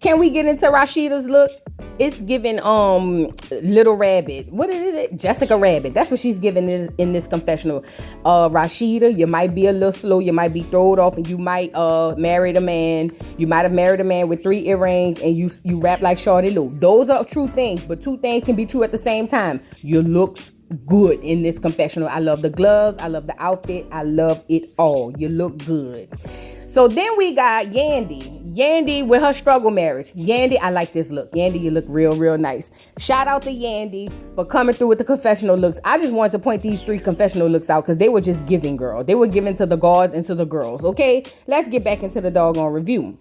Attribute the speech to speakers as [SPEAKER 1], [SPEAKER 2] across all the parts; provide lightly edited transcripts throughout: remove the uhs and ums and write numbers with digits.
[SPEAKER 1] Can we get into Rashida's look? It's giving Little Rabbit. What is it? Jessica Rabbit. That's what she's giving in this confessional. Rashida, you might be a little slow. You might be thrown off, and you might married a man. You might have married a man with 3 earrings, and you rap like Shawty Lou. Those are true things, but 2 things can be true at the same time. Your looks good in this confessional. I love the gloves. I love the outfit. I love it all. You look good. So then we got Yandy. Yandy with her struggle marriage. Yandy, I like this look. Yandy, you look real, real nice. Shout out to Yandy for coming through with the confessional looks. I just wanted to point these 3 confessional looks out because they were just giving, girl. They were giving to the guards and to the girls, okay? Let's get back into the doggone review.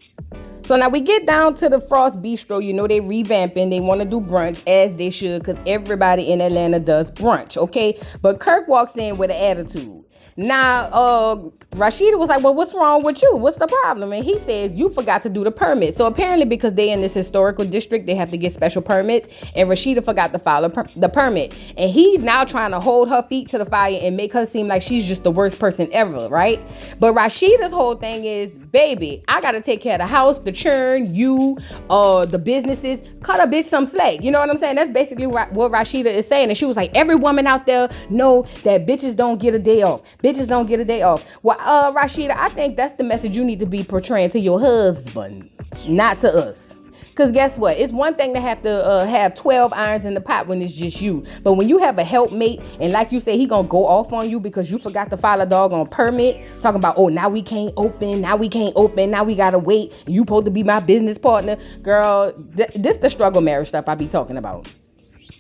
[SPEAKER 1] So now we get down to the Frost Bistro. You know they revamping. They want to do brunch as they should because everybody in Atlanta does brunch, okay? But Kirk walks in with an attitude. Now, Rashida was like, well, what's wrong with you? What's the problem? And he says, you forgot to do the permit. So apparently because they in this historical district, they have to get special permits. And Rashida forgot to file the permit. And he's now trying to hold her feet to the fire and make her seem like she's just the worst person ever, right? But Rashida's whole thing is, baby, I got to take care of the house, the churn, you, the businesses. Cut a bitch some slack. You know what I'm saying? That's basically what Rashida is saying. And she was like, every woman out there know that bitches don't get a day off. Bitches don't get a day off. Well, Rashida, I think that's the message you need to be portraying to your husband, not to us. Because guess what? It's one thing to have 12 irons in the pot when it's just you. But when you have a helpmate, and like you say, he gonna go off on you because you forgot to file a doggone permit, talking about, oh, now we can't open, now we gotta wait. You supposed to be my business partner. Girl, this the struggle marriage stuff I be talking about.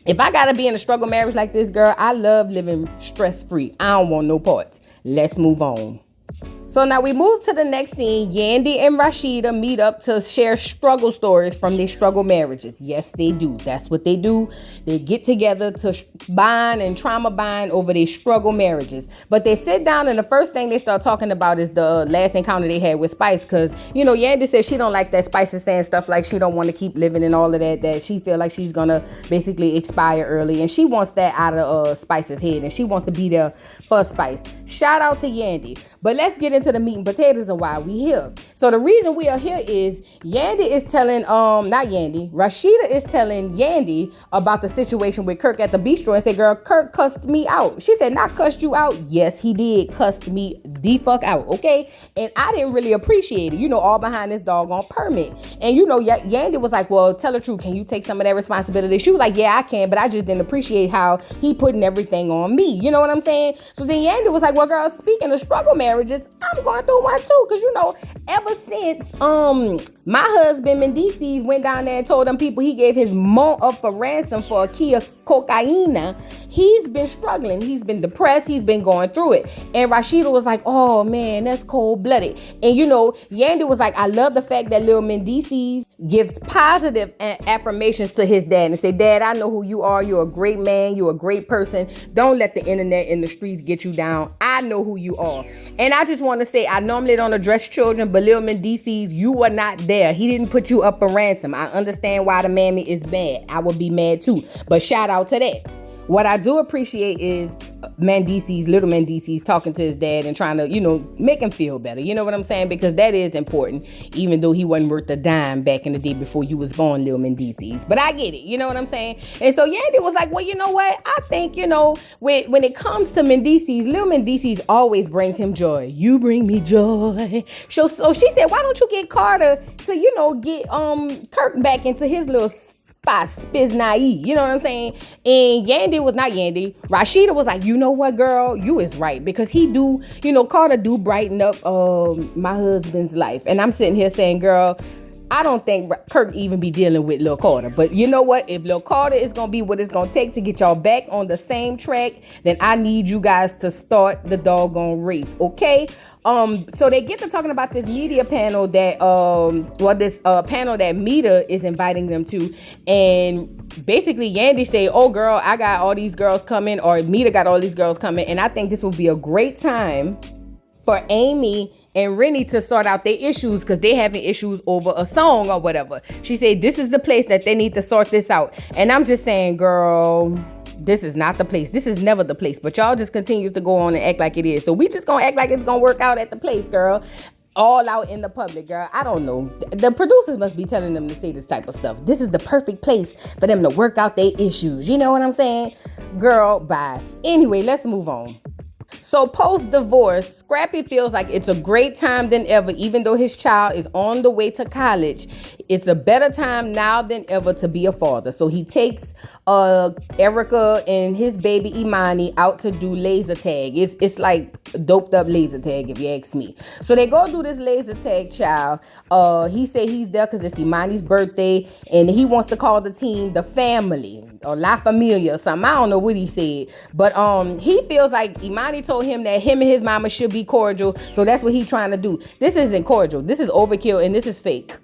[SPEAKER 1] If I gotta be in a struggle marriage like this, girl, I love living stress-free. I don't want no parts. Let's move on. So now we move to the next scene. Yandy and Rashida meet up to share struggle stories from their struggle marriages. Yes, they do. That's what they do. They get together to bond and trauma bond over their struggle marriages. But they sit down and the first thing they start talking about is the last encounter they had with Spice. Because, you know, Yandy said she don't like that Spice is saying stuff like she don't want to keep living and all of that. That she feel like she's going to basically expire early. And she wants that out of Spice's head. And she wants to be there for Spice. Shout out to Yandy. But let's get into the meat and potatoes of why we here. So the reason we are here is Yandy is telling, Rashida is telling Yandy about the situation with Kirk at the bistro and say, girl, Kirk cussed me out. She said, not cussed you out. Yes, he did cussed me the fuck out, okay? And I didn't really appreciate it, you know, all behind this doggone permit. And, you know, Yandy was like, well, tell the truth. Can you take some of that responsibility? She was like, yeah, I can, but I just didn't appreciate how he putting everything on me. You know what I'm saying? So then Yandy was like, well, girl, speaking of struggle marriages, I'm going through one too. Because, you know, ever since my husband Mendices went down there and told them people he gave his mom up for ransom for a key of cocaine, he's been struggling. He's been depressed. He's been going through it. And Rashida was like, oh, man, that's cold-blooded. And, you know, Yandy was like, I love the fact that little Mendices gives positive affirmations to his dad and say, Dad, I know who you are. You're a great man. You're a great person. Don't let the internet and the streets get you down. I know who you are. And I just want to say, I normally don't address children, but Lil Mendices, you were not there. He didn't put you up for ransom. I understand why the mammy is mad. I would be mad too. But shout out to that. What I do appreciate is little Mendices talking to his dad and trying to, you know, make him feel better. You know what I'm saying? Because that is important, even though he wasn't worth a dime back in the day before you was born, little Mendices. But I get it. You know what I'm saying? And so Yandy was like, well, you know what? I think, you know, when it comes to Mendices, little Mendices always brings him joy. You bring me joy. So she said, why don't you get Carter to, you know, get Kirk back into his little spiznai, you know what I'm saying? And Rashida was like, you know what, girl, you is right, because he do, you know, Carter do brighten up my husband's life. And I'm sitting here saying, girl, I don't think Kirk even be dealing with Lil Carter. But you know what? If Lil Carter is going to be what it's going to take to get y'all back on the same track, then I need you guys to start the doggone race, okay? So they get to talking about this media panel that, panel that Mita is inviting them to. And basically Yandy say, oh, girl, I got all these girls coming, or Mita got all these girls coming. And I think this will be a great time for Amy and Rennie to sort out their issues, because they having issues over a song or whatever. She said this is the place that they need to sort this out. And I'm just saying, girl, this is not the place. This is never the place. But y'all just continues to go on and act like it is. So we just gonna act like it's gonna work out at the place, girl. all out in the public, girl. I don't know. The producers must be telling them to say this type of stuff. This is the perfect place for them to work out their issues. You know what I'm saying? Girl, bye. Anyway, let's move on. So post-divorce, Scrappy feels like it's a great time than ever, even though his child is on the way to college. It's a better time now than ever to be a father. So he takes Erica and his baby Imani out to do laser tag. It's like doped up laser tag, if you ask me. So they go do this laser tag, child. He said he's there because it's Imani's birthday, and he wants to call the team the family or La Familia or something. I don't know what he said, but he feels like Imani told him that him and his mama should be cordial, so that's what he's trying to do. This isn't cordial. This is overkill, and this is fake.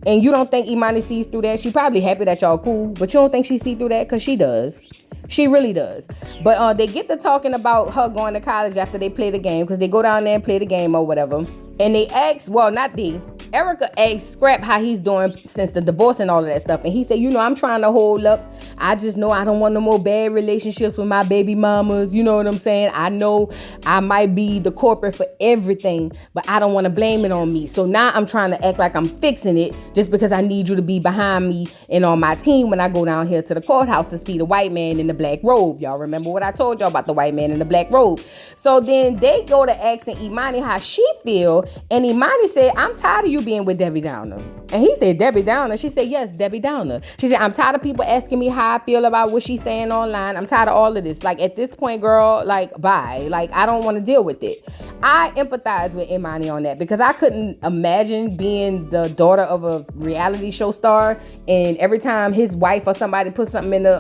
[SPEAKER 1] And you don't think Imani sees through that? She probably happy that y'all cool, but you don't think she see through that? Because she does. She really does. But they get to talking about her going to college after they play the game, because they go down there and play the game or whatever. And they ask, well, not they. Erica asked Scrap how he's doing since the divorce and all of that stuff. And he said, I'm trying to hold up. I just know I don't want no more bad relationships with my baby mamas. You know what I'm saying? I know I might be the culprit for everything, but I don't want to blame it on me. So now I'm trying to act like I'm fixing it just because I need you to be behind me and on my team when I go down here to the courthouse to see the white man in the black robe. Y'all remember what I told y'all about the white man in the black robe? So then they go to asking Imani how she feel. And Imani said, I'm tired of you being with Debbie Downer. And he said, Debbie Downer? She said, yes, Debbie Downer. She said, I'm tired of people asking me how I feel about what she's saying online. I'm tired of all of this. Like, at this point, girl, like, bye. Like, I don't want to deal with it. I empathize with Imani on that, because I couldn't imagine being the daughter of a reality show star, and every time his wife or somebody put something in the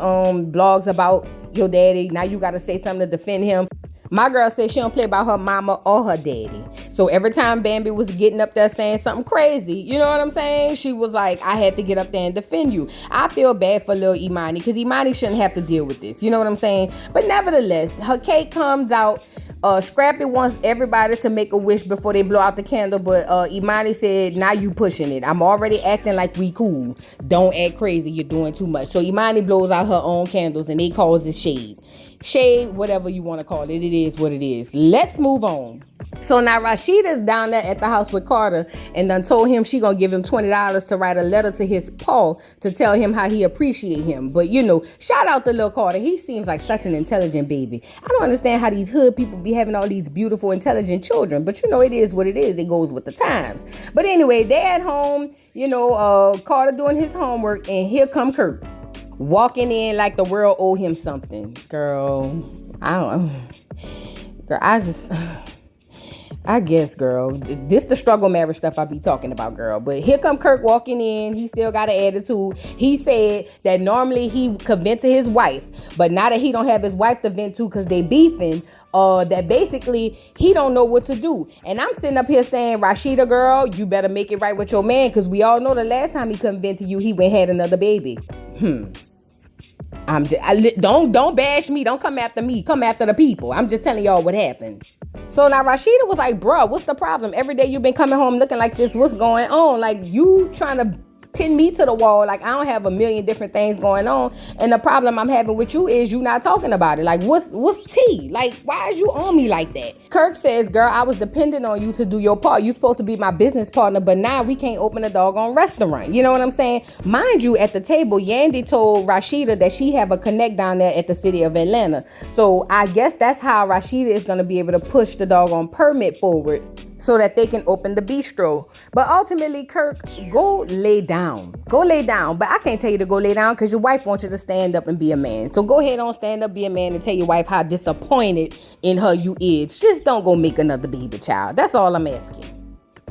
[SPEAKER 1] blogs about your daddy, now you got to say something to defend him. My girl said she don't play about her mama or her daddy. So every time Bambi was getting up there saying something crazy, you know what I'm saying? She was like, I had to get up there and defend you. I feel bad for little Imani, because Imani shouldn't have to deal with this. You know what I'm saying? But nevertheless, her cake comes out. Scrappy wants everybody to make a wish before they blow out the candle, but Imani said, now you pushing it. I'm already acting like we cool. Don't act crazy. You're doing too much. So Imani blows out her own candles, and they calls it shade. Shade, whatever you want to call it. It is what it is. Let's move on. So now Rashida's down there at the house with Carter, and done told him she gonna give him $20 to write a letter to his Paul to tell him how he appreciate him. But shout out to little Carter. He seems like such an intelligent baby. I don't understand how these hood people be having all these beautiful, intelligent children. But it is what it is. It goes with the times. But anyway, they at home, Carter doing his homework, and here come Kurt. Walking in like the world owed him something. Girl, I guess, girl, this the struggle marriage stuff I be talking about, girl. But here come Kirk walking in. He still got an attitude. He said that normally he could vent to his wife, but now that he don't have his wife to vent to because they beefing, that basically he don't know what to do. And I'm sitting up here saying, Rashida, girl, you better make it right with your man, because we all know the last time he couldn't vent to you, he went and had another baby. Don't bash me. Don't come after me. Come after the people. I'm just telling y'all what happened. So now Rashida was like, bruh, what's the problem? Every day you've been coming home looking like this. What's going on? Like, you trying to pin me to the wall. Like, I don't have a million different things going on. And the problem I'm having with you is you not talking about it. Like, what's tea? Like, why is you on me like that? Kirk says, girl, I was dependent on you to do your part. You supposed to be my business partner, but now we can't open a doggone restaurant. You know what I'm saying? Mind you, at the table, Yandy told Rashida that she have a connect down there at the city of Atlanta. So I guess that's how Rashida is going to be able to push the doggone permit forward so that they can open the bistro. But ultimately, Kirk, go lay down. Go lay down. But I can't tell you to go lay down, because your wife wants you to stand up and be a man. So go ahead on, stand up, be a man, and tell your wife how disappointed in her you is. Just don't go make another baby child. That's all I'm asking.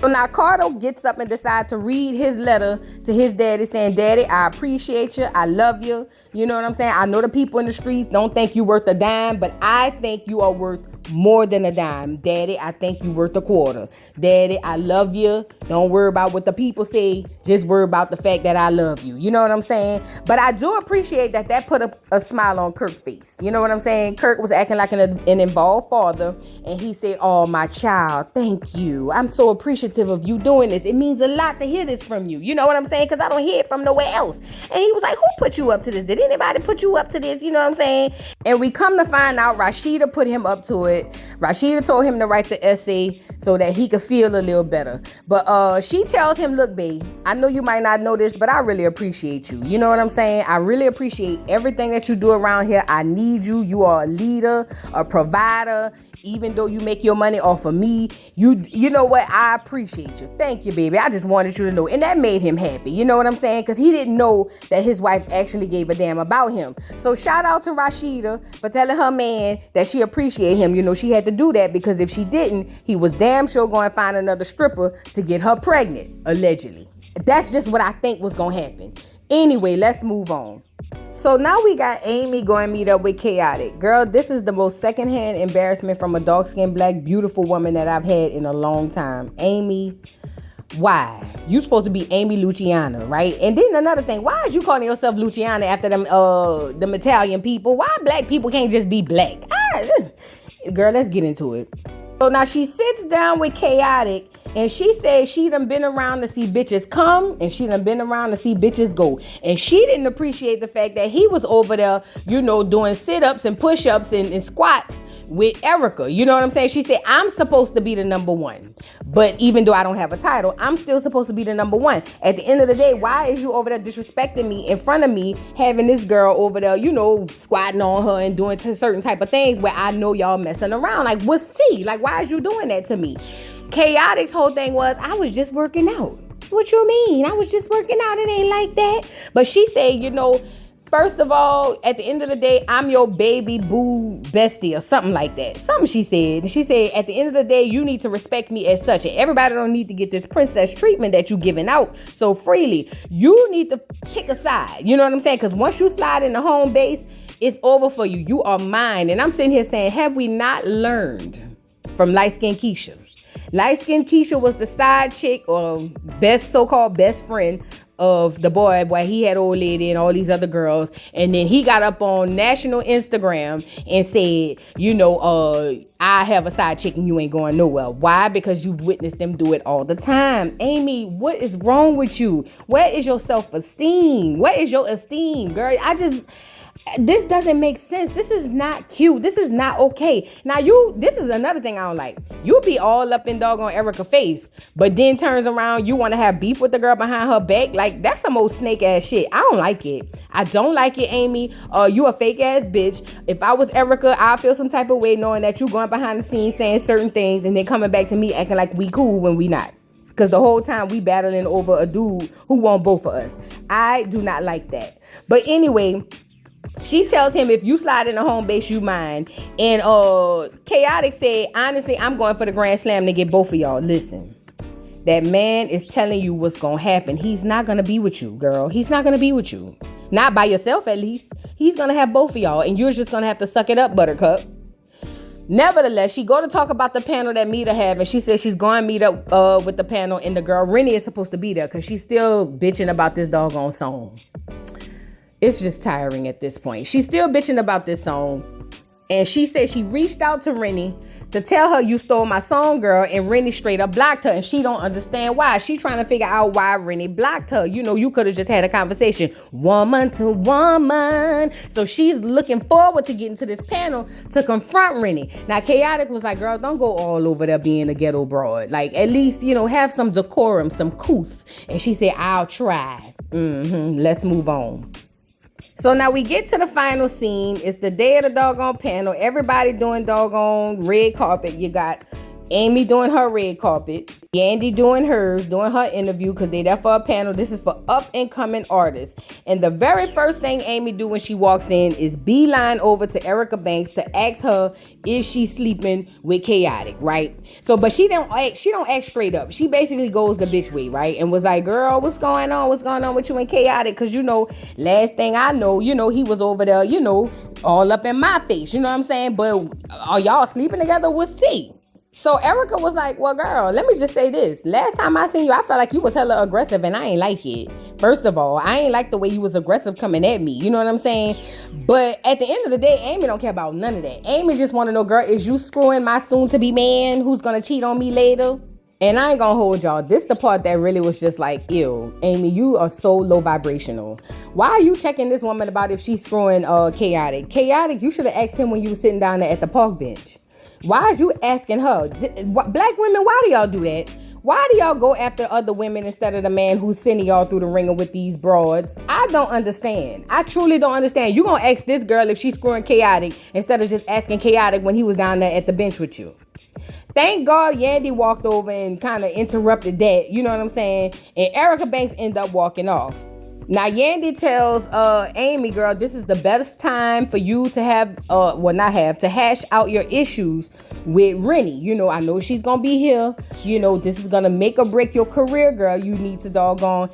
[SPEAKER 1] So now Carter gets up and decides to read his letter to his daddy saying, Daddy, I appreciate you. I love you. You know what I'm saying? I know the people in the streets don't think you worth a dime, but I think you are worth more than a dime. Daddy, I think you worth a quarter. Daddy, I love you. Don't worry about what the people say. Just worry about the fact that I love you. You know what I'm saying? But I do appreciate that put a smile on Kirk's face. You know what I'm saying? Kirk was acting like an involved father, and he said, oh, my child, thank you. I'm so appreciative of you doing this. It means a lot to hear this from you. You know what I'm saying? Because I don't hear it from nowhere else. And he was like, who put you up to this? Did anybody put you up to this? You know what I'm saying? And we come to find out Rashida put him up to it. upset. Rashida told him to write the essay so that he could feel a little better. But she tells him, look, babe, I know you might not know this, but I really appreciate you. You know what I'm saying? I really appreciate everything that you do around here. I need you. You are a leader, a provider. Even though you make your money off of me, you know what? I appreciate you. Thank you, baby. I just wanted you to know. And that made him happy. You know what I'm saying? Because he didn't know that his wife actually gave a damn about him. So shout out to Rashida for telling her man that she appreciated him. You know, she had to do that because if she didn't, he was damn sure going to find another stripper to get her pregnant, allegedly. That's just what I think was going to happen. Anyway, let's move on. So now we got Amy going to meet up with Chaotic. Girl, this is the most secondhand embarrassment from a dark-skinned, black, beautiful woman that I've had in a long time. Amy, why? You supposed to be Amy Luciana, right? And then another thing, why is you calling yourself Luciana after them Italian people? Why black people can't just be black? Girl, let's get into it. So now she sits down with Chaotic and she says she done been around to see bitches come and she done been around to see bitches go. And she didn't appreciate the fact that he was over there, you know, doing sit-ups and push-ups and squats with Erica. You know what I'm saying? She said, I'm supposed to be the number one. But even though I don't have a title, I'm still supposed to be the number one. At the end of the day, why is you over there disrespecting me in front of me, having this girl over there, you know, squatting on her and doing certain type of things where I know y'all messing around? Like, what's tea? Like, why is you doing that to me? Chaotic's whole thing was, I was just working out. What you mean? I was just working out. It ain't like that. But she said, you know, first of all, at the end of the day, I'm your baby boo bestie or something like that. Something she said. And she said, at the end of the day, you need to respect me as such. And everybody don't need to get this princess treatment that you giving out so freely. You need to pick a side. You know what I'm saying? Because once you slide in the home base, it's over for you. You are mine. And I'm sitting here saying, have we not learned from light-skinned Keisha? Light-skinned Keisha was the side chick or so-called best friend of the boy while he had old lady and all these other girls. And then he got up on national Instagram and said, you know, I have a side chick and you ain't going nowhere. Why? Because you've witnessed them do it all the time. Amy, what is wrong with you? Where is your self-esteem? Where is your esteem, girl? This doesn't make sense. This is not cute. This is not okay. Now this is another thing I don't like. You be all up in doggone Erica's face, but then turns around, you want to have beef with the girl behind her back. Like, that's some old snake ass shit. I don't like it. I don't like it, Amy. You a fake ass bitch. If I was Erica, I'd feel some type of way knowing that you going behind the scenes saying certain things and then coming back to me acting like we cool when we not. Because the whole time we battling over a dude who want both of us. I do not like that. But anyway, she tells him, if you slide in the home base, you mine. And Chaotic said, honestly, I'm going for the Grand Slam to get both of y'all. Listen, that man is telling you what's going to happen. He's not going to be with you, girl. He's not going to be with you. Not by yourself, at least. He's going to have both of y'all. And you're just going to have to suck it up, Buttercup. Nevertheless, she go to talk about the panel that Mita have, and she says she's going to meet up with the panel, and the girl, Rennie, is supposed to be there because she's still bitching about this doggone song. It's just tiring at this point. She's still bitching about this song. And she said she reached out to Rennie to tell her, you stole my song, girl. And Rennie straight up blocked her. And she don't understand why. She trying to figure out why Rennie blocked her. You know, you could have just had a conversation. Woman to woman. So she's looking forward to getting to this panel to confront Rennie. Now, Chaotic was like, girl, don't go all over there being a ghetto broad. Like, at least, you know, have some decorum, some couth. And she said, I'll try. Let's move on. So now we get to the final scene. It's the day of the doggone panel. Everybody doing doggone red carpet. You got Amy doing her red carpet. Yandy doing hers, doing her interview because they there for a panel. This is for up-and-coming artists. And the very first thing Amy do when she walks in is beeline over to Erica Banks to ask her, is she sleeping with Chaotic, right? So, but she don't act straight up. She basically goes the bitch way, right? And was like, girl, what's going on? What's going on with you and Chaotic? Because, you know, last thing I know, you know, he was over there, you know, all up in my face. You know what I'm saying? But are y'all sleeping together? We'll see. So Erica was like, well, girl, let me just say this. Last time I seen you, I felt like you was hella aggressive and I ain't like it. First of all, I ain't like the way you was aggressive coming at me. You know what I'm saying? But at the end of the day, Amy don't care about none of that. Amy just want to know, girl, is you screwing my soon-to-be man who's going to cheat on me later? And I ain't gonna hold y'all. This the part that really was just like, ew, Amy, you are so low vibrational. Why are you checking this woman about if she's screwing Chaotic? Chaotic, you should have asked him when you were sitting down there at the park bench. Why is you asking her? Black women, why do y'all do that? Why do y'all go after other women instead of the man who's sending y'all through the ringer with these broads? I don't understand. I truly don't understand. You gonna ask this girl if she's screwing Chaotic instead of just asking Chaotic when he was down there at the bench with you. Thank God Yandy walked over and kind of interrupted that. You know what I'm saying? And Erica Banks ended up walking off. Now, Yandy tells Amy, girl, this is the best time for you to to hash out your issues with Rennie. You know, I know she's going to be here. You know, this is going to make or break your career, girl. You need to doggone,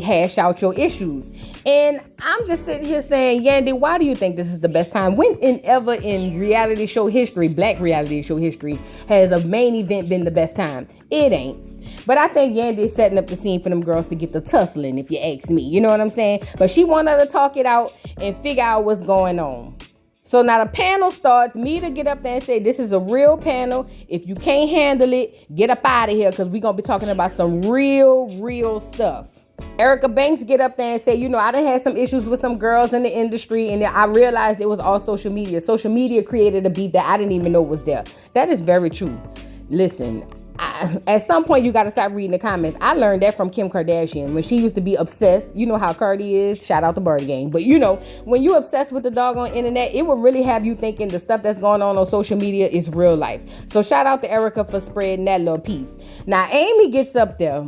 [SPEAKER 1] hash out your issues. And I'm just sitting here saying, Yandy, why do you think this is the best time? When ever in reality show history, black reality show history, has a main event been the best time? It ain't. But I think Yandy is setting up the scene for them girls to get the tussling, if you ask me. You know what I'm saying? But she wanted her to talk it out and figure out what's going on. So now the panel starts. Me to get up there and say, this is a real panel. If you can't handle it, get up out of here, because we're going to be talking about some real stuff. Erica Banks get up there and say, I done had some issues with some girls in the industry, and I realized it was all social media. Social media created a beef that I didn't even know was there. That is very true. Listen, at some point you got to stop reading the comments. I learned that from Kim Kardashian when she used to be obsessed. You know how Cardi is. Shout out to Birdie Gang. But when you obsessed with the doggone internet, it will really have you thinking the stuff that's going on social media is real life. So shout out to Erica for spreading that little piece. Now Amy gets up there.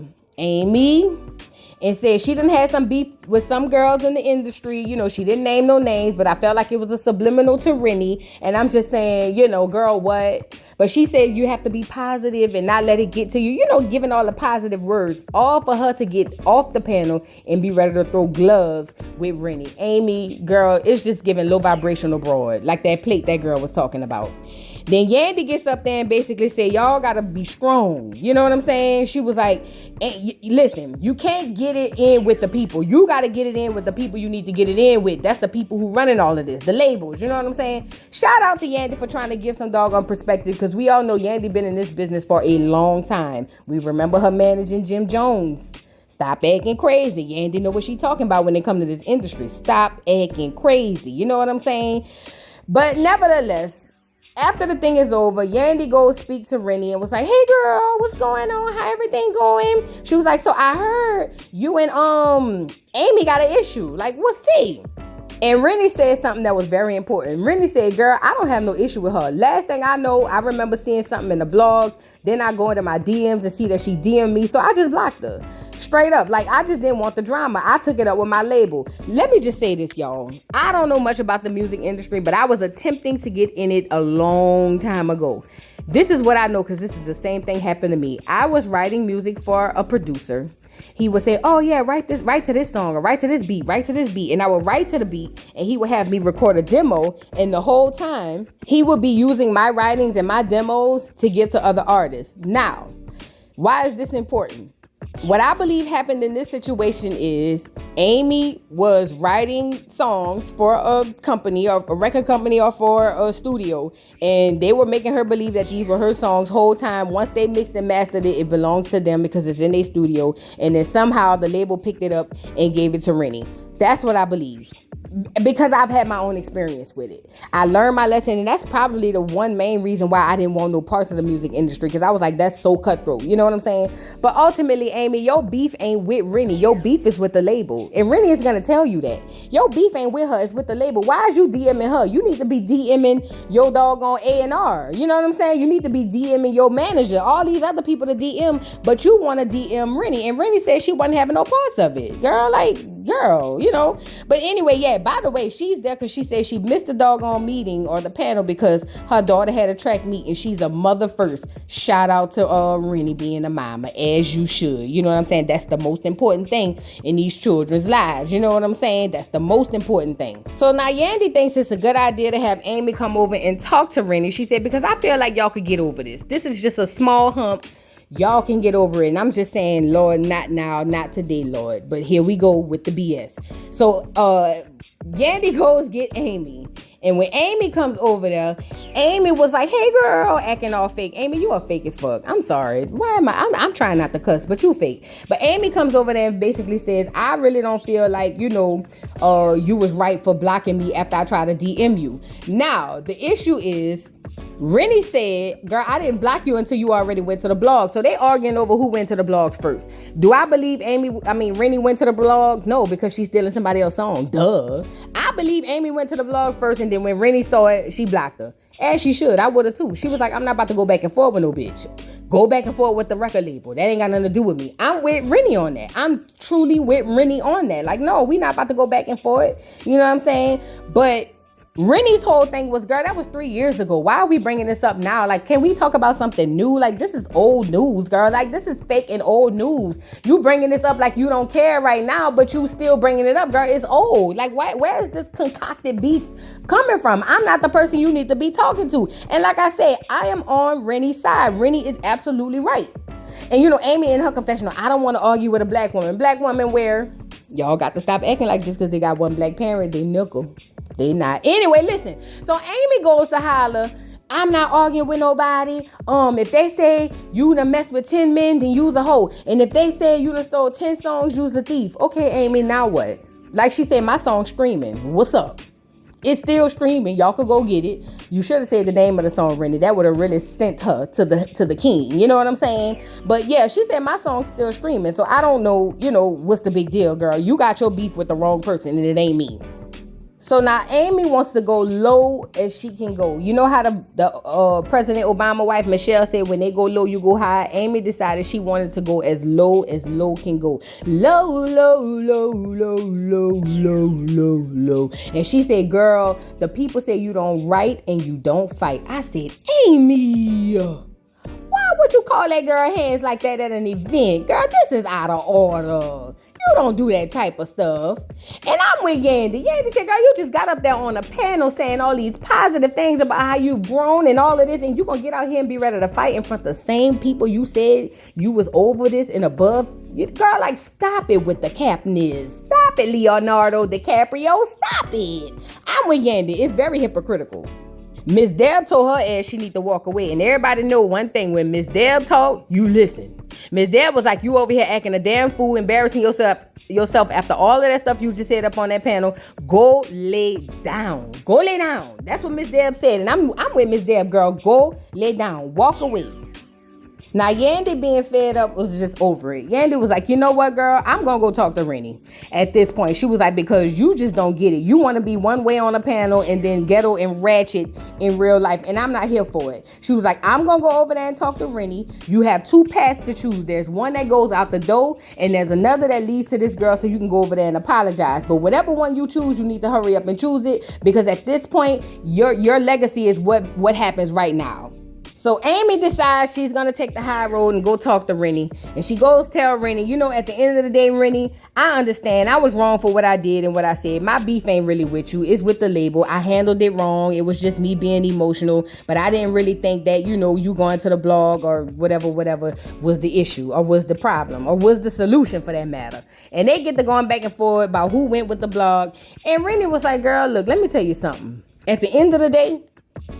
[SPEAKER 1] And said she done had some beef with some girls in the industry. She didn't name no names, but I felt like it was a subliminal to Rennie. And I'm just saying, girl, what? But she said you have to be positive and not let it get to you. Giving all the positive words, all for her to get off the panel and be ready to throw gloves with Rennie. Amy, girl, it's just giving low vibrational broad, like that plate that girl was talking about. Then Yandy gets up there and basically say, y'all gotta be strong. You know what I'm saying? She was like, listen, you can't get it in with the people. You gotta get it in with the people you need to get it in with. That's the people who running all of this, the labels. You know what I'm saying? Shout out to Yandy for trying to give some doggone perspective, because we all know Yandy been in this business for a long time. We remember her managing Jim Jones. Stop acting crazy. Yandy know what she talking about when it comes to this industry. Stop acting crazy. You know what I'm saying? But nevertheless, after the thing is over, Yandy goes speak to Rennie and was like, hey girl, what's going on? How everything going? She was like, so I heard you and Amy got an issue. Like, what's tea? And Rennie said something that was very important. Rennie said, girl, I don't have no issue with her. Last thing I know, I remember seeing something in the blogs. Then I go into my DMs and see that she DM'd me. So I just blocked her. Straight up. Like, I just didn't want the drama. I took it up with my label. Let me just say this, y'all. I don't know much about the music industry, but I was attempting to get in it a long time ago. This is what I know, because this is the same thing happened to me. I was writing music for a producer. He would say, oh yeah, write to this song, or write to this beat. And I would write to the beat, and he would have me record a demo. And the whole time he would be using my writings and my demos to give to other artists. Now, why is this important? What I believe happened in this situation is Amy was writing songs for a company, or a record company, or for a studio, and they were making her believe that these were her songs whole time. Once they mixed and mastered it, it belongs to them because it's in their studio, and then somehow the label picked it up and gave it to Rennie. That's what I believe, because I've had my own experience with it. I learned my lesson, and that's probably the one main reason why I didn't want no parts of the music industry, because I was like, that's so cutthroat. You know what I'm saying? But ultimately, Amy, your beef ain't with Rennie. Your beef is with the label. And Rennie is going to tell you that. Your beef ain't with her. It's with the label. Why is you DMing her? You need to be DMing your doggone A&R. You know what I'm saying? You need to be DMing your manager. All these other people to DM, but you want to DM Rennie. And Rennie said she wasn't having no parts of it. Girl, But anyway, yeah, by the way, she's there because she said she missed the doggone meeting or the panel because her daughter had a track meet, and she's a mother first. Shout out to Rennie being a mama, as you should. You know what I'm saying? That's the most important thing in these children's lives. You know what I'm saying? That's the most important thing. So now Yandy thinks it's a good idea to have Amy come over and talk to Rennie. She said, because I feel like y'all could get over this. This is just a small hump. Y'all can get over it. And I'm just saying, Lord, not now, not today, Lord. But here we go with the BS. So Yandy goes get Amy. And when Amy comes over there, Amy was like, hey girl, acting all fake. Amy, you are fake as fuck. I'm sorry. Why am I'm trying not to cuss, but you fake. But Amy comes over there and basically says, I really don't feel like, you was right for blocking me after I tried to DM you. Now, the issue is, Rennie said, girl, I didn't block you until you already went to the blog. So they arguing over who went to the blogs first. Do I believe Rennie went to the blog? No, because she's stealing somebody else's song. Duh. I believe Amy went to the blog first, and then when Rennie saw it, she blocked her. As she should. I would have too. She was like, I'm not about to go back and forth with no bitch. Go back and forth with the record label. That ain't got nothing to do with me. I'm with Rennie on that. I'm truly with Rennie on that. Like, no, we not about to go back and forth. You know what I'm saying? But Rennie's whole thing was, girl, that was 3 years ago. Why are we bringing this up now? Like, can we talk about something new? Like, this is old news, girl. Like, this is fake and old news. You bringing this up like you don't care right now, but you still bringing it up, girl. It's old. Like, where is this concocted beef coming from? I'm not the person you need to be talking to. And like I said, I am on Rennie's side. Rennie is absolutely right. And you know, Amy in her confessional, I don't want to argue with a black woman. Black woman where y'all got to stop acting like just because they got one black parent, they nickel. They not. Anyway, listen. So Amy goes to holler, I'm not arguing with nobody. If they say you done mess with 10 men, then you's a hoe. And if they say you done stole 10 songs, you's a thief. Okay, Amy, now what? Like she said, my song's streaming. What's up? It's still streaming. Y'all could go get it. You should have said the name of the song, Rennie. That would have really sent her to the king. You know what I'm saying? But yeah, she said my song's still streaming. So I don't know, what's the big deal, girl? You got your beef with the wrong person and it ain't me. So now Amy wants to go low as she can go. You know how the President Obama wife Michelle said, when they go low, you go high. Amy decided she wanted to go as low can go. Low, low, low, low, low, low, low, low. And she said, girl, the people say you don't write and you don't fight. I said, Amy, why would you call that girl hands like that at an event? Girl, this is out of order. You don't do that type of stuff. And I'm with Yandy. Yandy said, girl, you just got up there on a panel saying all these positive things about how you've grown and all of this, and you gonna get out here and be ready to fight in front of the same people you said you was over this and above. Girl, like, stop it with the capness. Stop it, Leonardo DiCaprio. Stop it. I'm with Yandy. It's very hypocritical. Miss Deb told her ass she need to walk away. And everybody know one thing. When Miss Deb talk, you listen. Miss Deb was like, you over here acting a damn fool, embarrassing yourself after all of that stuff you just said up on that panel. Go lay down. Go lay down. That's what Miss Deb said. And I'm with Miss Deb, girl. Go lay down. Walk away. Now, Yandy being fed up was just over it. Yandy was like, you know what, girl? I'm going to go talk to Rennie at this point. She was like, because you just don't get it. You want to be one way on a panel and then ghetto and ratchet in real life. And I'm not here for it. She was like, I'm going to go over there and talk to Rennie. You have two paths to choose. There's one that goes out the door and there's another that leads to this girl so you can go over there and apologize. But whatever one you choose, you need to hurry up and choose it, because at this point, your legacy is what happens right now. So Amy decides she's going to take the high road and go talk to Rennie. And she goes tell Rennie, at the end of the day, Rennie, I understand. I was wrong for what I did and what I said. My beef ain't really with you. It's with the label. I handled it wrong. It was just me being emotional. But I didn't really think that, you going to the blog or whatever was the issue or was the problem or was the solution for that matter. And they get to going back and forth about who went with the blog. And Rennie was like, girl, look, let me tell you something. At the end of the day,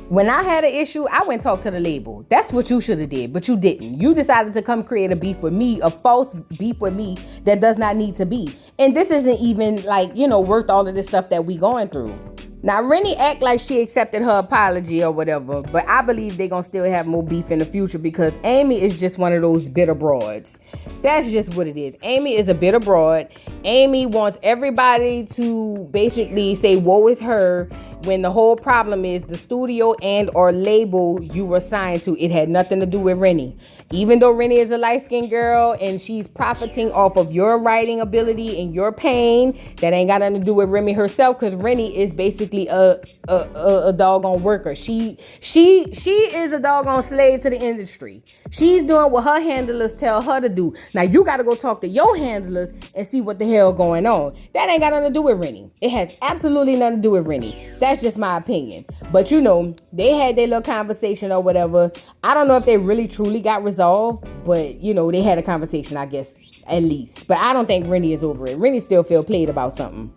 [SPEAKER 1] when I had an issue, I went and talked to the label. That's what you should have did, but you didn't. You decided to come create a beef with me, a false beef with me that does not need to be. And this isn't even worth all of this stuff that we going through. Now, Rennie act like she accepted her apology or whatever, but I believe they're going to still have more beef in the future because Amy is just one of those bitter broads. That's just what it is. Amy is a bitter broad. Amy wants everybody to basically say, woe is her, when the whole problem is the studio and or label you were signed to. It had nothing to do with Rennie. Even though Rennie is a light-skinned girl and she's profiting off of your writing ability and your pain, that ain't got nothing to do with Rennie herself, because Rennie is basically a doggone worker. She is a doggone slave to the industry. She's doing what her handlers tell her to do. Now you got to go talk to your handlers and see what the hell going on. That ain't got nothing to do with Rennie. It has absolutely nothing to do with Rennie. That's just my opinion. But they had their little conversation or whatever. I don't know if they really truly got resolved, but they had a conversation, I guess, at least. But I don't think Rennie is over it. Rennie still feel played about something.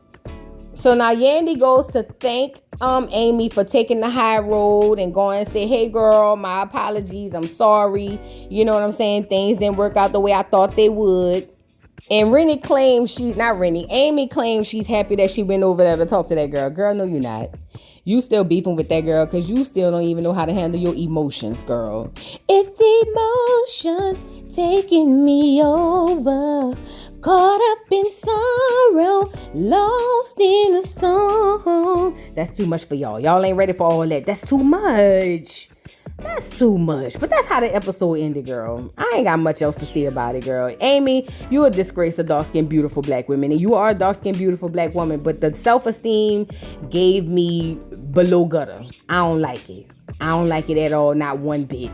[SPEAKER 1] So now Yandy goes to thank Amy for taking the high road and going and say, hey girl, my apologies, I'm sorry. You know what I'm saying? Things didn't work out the way I thought they would. And Amy claims she's happy that she went over there to talk to that girl. Girl, no, you're not. You still beefing with that girl because you still don't even know how to handle your emotions, girl. It's emotions taking me over. Caught up in sorrow, lost in a song. That's too much for y'all. Y'all ain't ready for all that. That's too much. That's too much. But that's how the episode ended, girl. I ain't got much else to say about it, girl. Amy, you a disgrace to dark-skinned, beautiful black women. And you are a dark-skinned, beautiful black woman. But the self-esteem gave me below gutter. I don't like it. I don't like it at all. Not one bit.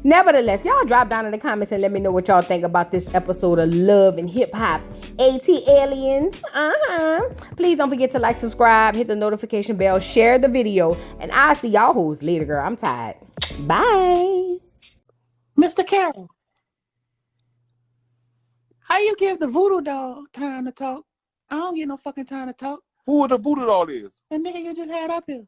[SPEAKER 1] Nevertheless, y'all drop down in the comments and let me know what y'all think about this episode of Love and Hip Hop. AT-Aliens. Please don't forget to like, subscribe, hit the notification bell, share the video. And I'll see y'all hoes later, girl. I'm tired. Bye.
[SPEAKER 2] Mr. Carroll, how you give the voodoo dog time to talk? I don't get no fucking time to talk.
[SPEAKER 3] Who the voodoo doll is?
[SPEAKER 2] The nigga you just had up here.